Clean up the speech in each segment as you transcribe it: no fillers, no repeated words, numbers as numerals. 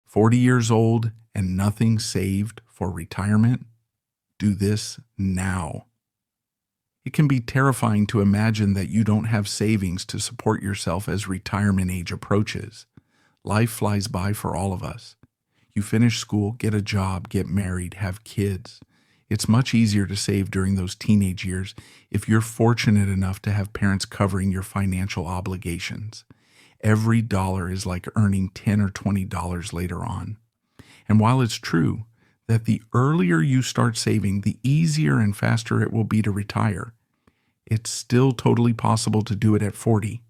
40 years old and nothing saved for retirement? Do this now. It can be terrifying to imagine that you don't have savings to support yourself as retirement age approaches. Life flies by for all of us. You finish school, get a job, get married, have kids. It's much easier to save during those teenage years if you're fortunate enough to have parents covering your financial obligations. Every dollar is like earning $10 or $20 later on. And while it's true that the earlier you start saving, the easier and faster it will be to retire, it's still totally possible to do it at 40.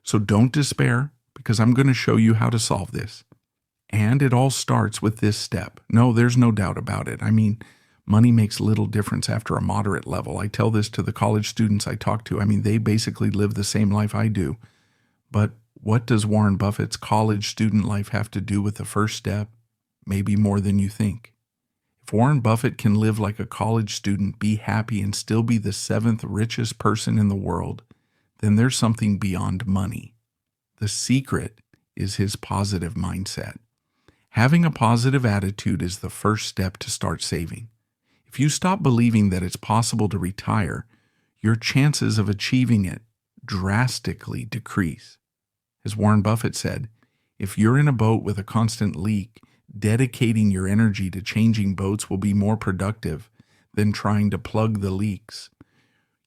So don't despair, because I'm going to show you how to solve this. And it all starts with this step. No, there's no doubt about it. I mean, money makes little difference after a moderate level. I tell this to the college students I talk to. I mean, they basically live the same life I do. But what does Warren Buffett's college student life have to do with the first step? Maybe more than you think. If Warren Buffett can live like a college student, be happy, and still be the 7th richest person in the world, then there's something beyond money. The secret is his positive mindset. Having a positive attitude is the first step to start saving. If you stop believing that it's possible to retire, your chances of achieving it drastically decrease. As Warren Buffett said, if you're in a boat with a constant leak, dedicating your energy to changing boats will be more productive than trying to plug the leaks.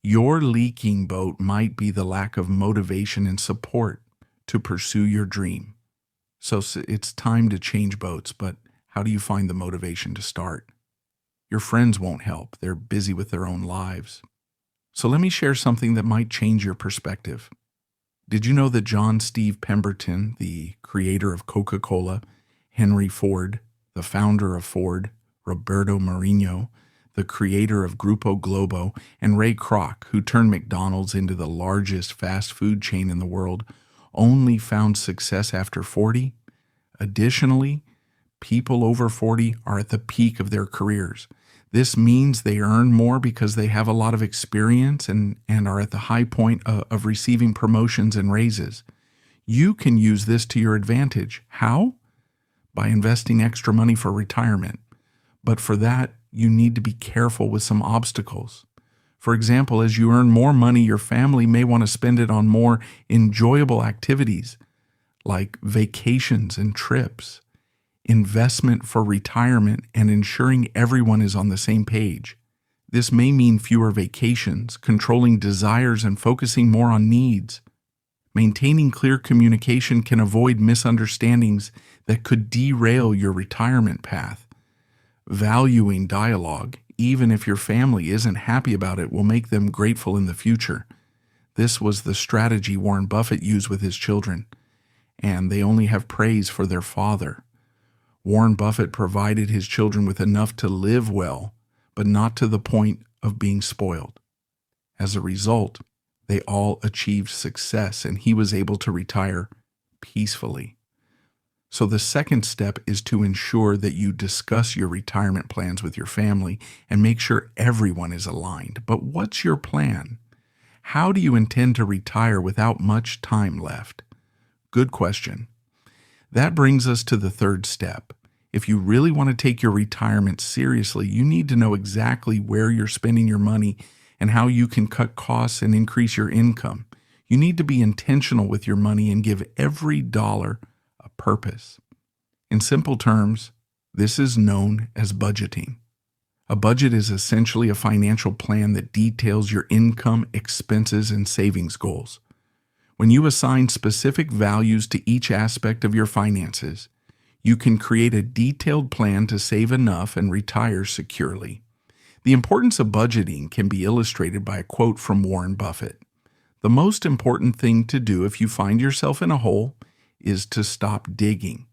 Your leaking boat might be the lack of motivation and support to pursue your dream. So it's time to change boats, but how do you find the motivation to start? Your friends won't help. They're busy with their own lives. So let me share something that might change your perspective. Did you know that John Steve Pemberton, the creator of Coca-Cola, Henry Ford, the founder of Ford, Roberto Mourinho, the creator of Grupo Globo, and Ray Kroc, who turned McDonald's into the largest fast food chain in the world, only found success after 40? Additionally, people over 40 are at the peak of their careers. This means they earn more because they have a lot of experience and are at the high point of receiving promotions and raises. You can use this to your advantage. How? By investing extra money for retirement. But for that, you need to be careful with some obstacles. For example, as you earn more money, your family may want to spend it on more enjoyable activities like vacations and trips, investment for retirement, and ensuring everyone is on the same page. This may mean fewer vacations, controlling desires, and focusing more on needs. Maintaining clear communication can avoid misunderstandings that could derail your retirement path. Valuing dialogue, even if your family isn't happy about it, will make them grateful in the future. This was the strategy Warren Buffett used with his children, and they only have praise for their father. Warren Buffett provided his children with enough to live well, but not to the point of being spoiled. As a result, they all achieved success, and he was able to retire peacefully. So the second step is to ensure that you discuss your retirement plans with your family and make sure everyone is aligned. But what's your plan? How do you intend to retire without much time left? Good question. That brings us to the third step. If you really want to take your retirement seriously, you need to know exactly where you're spending your money and how you can cut costs and increase your income. You need to be intentional with your money and give every dollar a purpose. In simple terms, this is known as budgeting. A budget is essentially a financial plan that details your income, expenses, and savings goals. When you assign specific values to each aspect of your finances, you can create a detailed plan to save enough and retire securely. The importance of budgeting can be illustrated by a quote from Warren Buffett. The most important thing to do if you find yourself in a hole is to stop digging.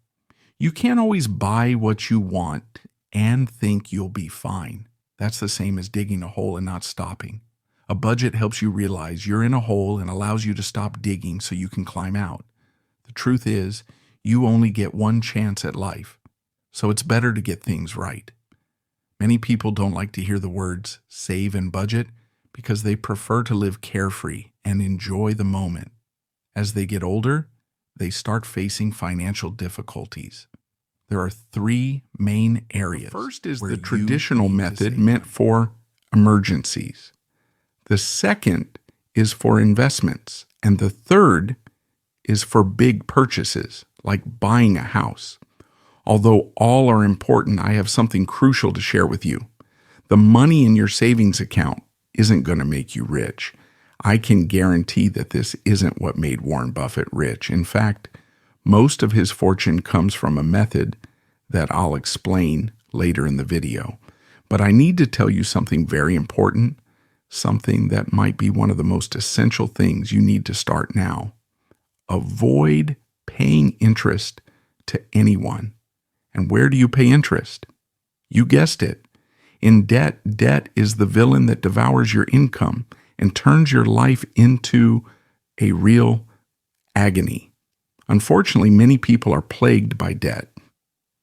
You can't always buy what you want and think you'll be fine. That's the same as digging a hole and not stopping. A budget helps you realize you're in a hole and allows you to stop digging so you can climb out. The truth is, you only get one chance at life, so it's better to get things right. Many people don't like to hear the words save and budget because they prefer to live carefree and enjoy the moment. As they get older, they start facing financial difficulties. there are three main areas. The first is where the you traditional need to method save meant money. for emergencies. The second is for investments. And the third is for big purchases, like buying a house. Although all are important, I have something crucial to share with you. The money in your savings account isn't going to make you rich. I can guarantee that this isn't what made Warren Buffett rich. In fact, most of his fortune comes from a method that I'll explain later in the video. But I need to tell you something very important, something that might be one of the most essential things you need to start now. Avoid paying interest to anyone. And where do you pay interest? You guessed it. In debt, debt is the villain that devours your income and turns your life into a real agony. Unfortunately, many people are plagued by debt.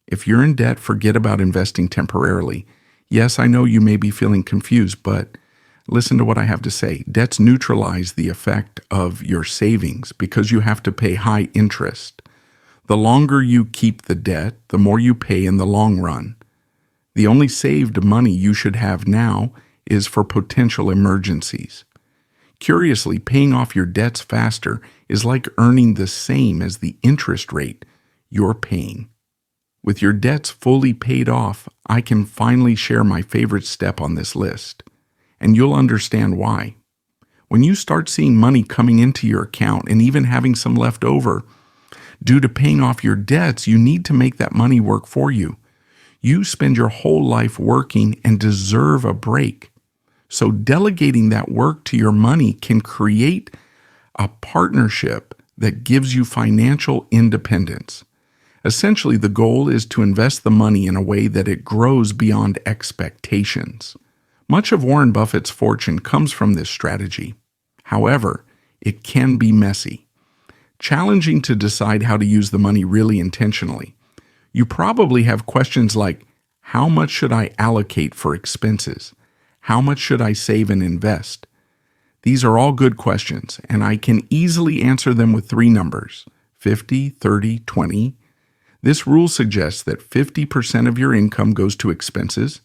If you're in debt, forget about investing temporarily. Yes, I know you may be feeling confused, but listen to what I have to say. Debts neutralize the effect of your savings because you have to pay high interest. The longer you keep the debt, the more you pay in the long run. The only saved money you should have now is for potential emergencies. Curiously, paying off your debts faster is like earning the same as the interest rate you're paying. With your debts fully paid off, I can finally share my favorite step on this list, and you'll understand why. When you start seeing money coming into your account and even having some left over, due to paying off your debts, you need to make that money work for you. You spend your whole life working and deserve a break. So delegating that work to your money can create a partnership that gives you financial independence. Essentially, the goal is to invest the money in a way that it grows beyond expectations. Much of Warren Buffett's fortune comes from this strategy. However, it can be messy. Challenging to decide how to use the money really intentionally. You probably have questions like, how much should I allocate for expenses? How much should I save and invest? These are all good questions, and I can easily answer them with three numbers, 50, 30, 20. This rule suggests that 50% of your income goes to expenses,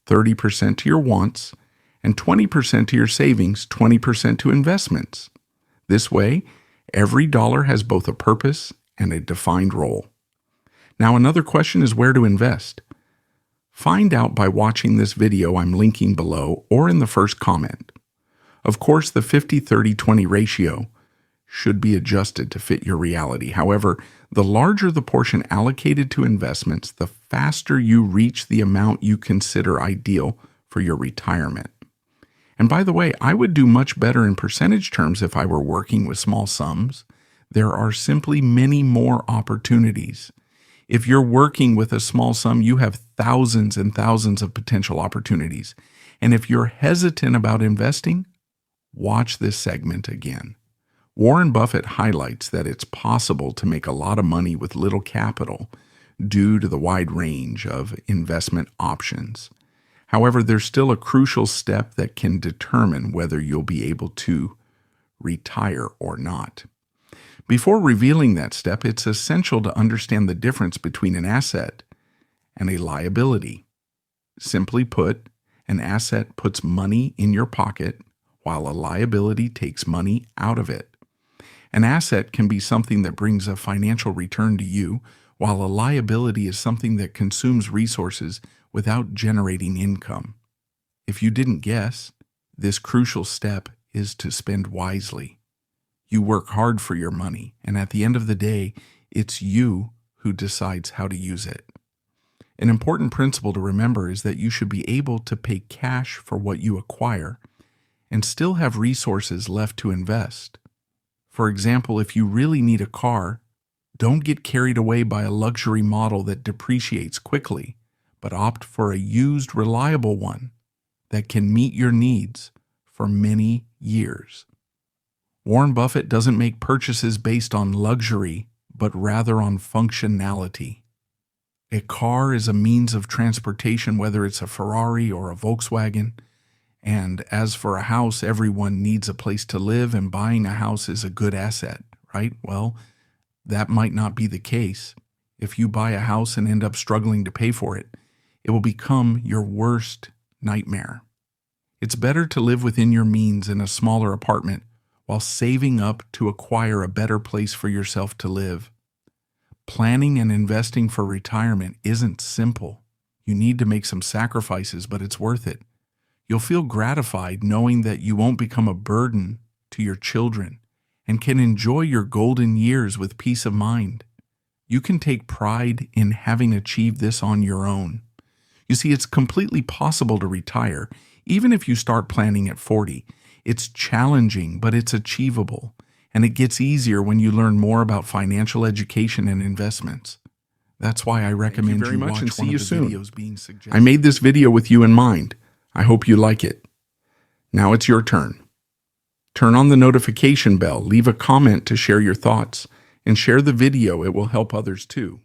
30% to your wants, and 20% to your savings, 20% to investments. This way, every dollar has both a purpose and a defined role. Now, another question is where to invest. Find out by watching this video I'm linking below or in the first comment. Of course, the 50-30-20 ratio should be adjusted to fit your reality. However, the larger the portion allocated to investments, the faster you reach the amount you consider ideal for your retirement. And by the way, I would do much better in percentage terms if I were working with small sums. There are simply many more opportunities. If you're working with a small sum, you have thousands and thousands of potential opportunities. And if you're hesitant about investing, watch this segment again. Warren Buffett highlights that it's possible to make a lot of money with little capital due to the wide range of investment options. However, there's still a crucial step that can determine whether you'll be able to retire or not. Before revealing that step, it's essential to understand the difference between an asset and a liability. Simply put, an asset puts money in your pocket, while a liability takes money out of it. An asset can be something that brings a financial return to you, while a liability is something that consumes resources without generating income. If you didn't guess, this crucial step is to spend wisely. You work hard for your money, and at the end of the day, it's you who decides how to use it. An important principle to remember is that you should be able to pay cash for what you acquire and still have resources left to invest. For example, if you really need a car, don't get carried away by a luxury model that depreciates quickly, but opt for a used, reliable one that can meet your needs for many years. Warren Buffett doesn't make purchases based on luxury, but rather on functionality. A car is a means of transportation, whether it's a Ferrari or a Volkswagen. And as for a house, everyone needs a place to live, and buying a house is a good asset, right? Well, that might not be the case If you buy a house and end up struggling to pay for it, it will become your worst nightmare. It's better to live within your means in a smaller apartment while saving up to acquire a better place for yourself to live. Planning and investing for retirement isn't simple. You need to make some sacrifices, but it's worth it. You'll feel gratified knowing that you won't become a burden to your children and can enjoy your golden years with peace of mind. You can take pride in having achieved this on your own. You see, it's completely possible to retire, even if you start planning at 40. It's challenging, but it's achievable, and it gets easier when you learn more about financial education and investments. That's why I recommend you watch one of the videos being suggested. I made this video with you in mind. I hope you like it. Now it's your turn. Turn on the notification bell, leave a comment to share your thoughts, and share the video. It will help others too.